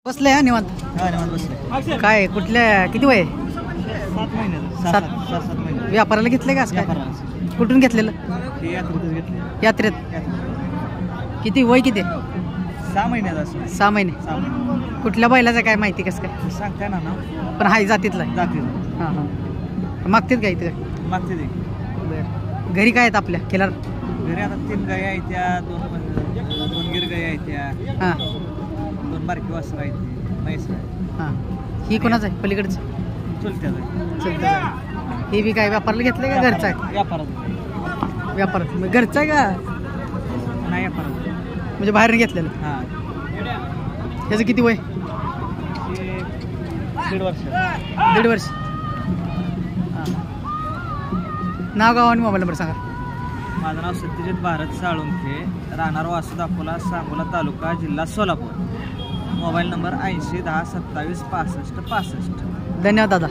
बसले हा निवांत. बसले. काय कुठल्या किती वय 7 महिने सात. 7 महिने व्यापाराला घेतले का असं काय? व्यापाराला. कुठून घेतलेलं? हे यात्रेतच घेतले. यात्रेत. यात्रेत. किती वय किती? 6 महिन्याचा असं. 6 महिने. 6 महिने कुठल्या बैलाचं काय माहिती कसं काय? सांगताय ना ना पण हाय जातीतला आहे. जाते हां हां मागतेत काय इथं? मागते ते. बरं. घरी काय आहेत आपल्या केला? घरी आता 3 गाई आहेत त्या 2 गिर गाई आहेत त्या हां 2 बारकी वासरं आहेत ते म्हैस आहे. हां. ही कोणाचं आहे पलीकडचं? चुलत्याच आहे. चलतं. हे बी काय व्यापाराला घेतलं का घरचं आहे? व्यापारात. व्यापारात मग घरचं आहे का नाही व्यापारात. म्हणजे बाहेरनं घेतलेलं? हां त्याचं किती वय? हे 1.5 वर्ष. 1.5 वर्ष. हां. नाव गाव आणि मोबाईल नंबर सांगा. माझं नाव सत्यजित भारत साळुंखे, राहणार वासुद अकोला, सांगोला तालुका, जिल्हा सोलापूर. Mobile number 80 10 27 65 65. धन्यवाद दादा.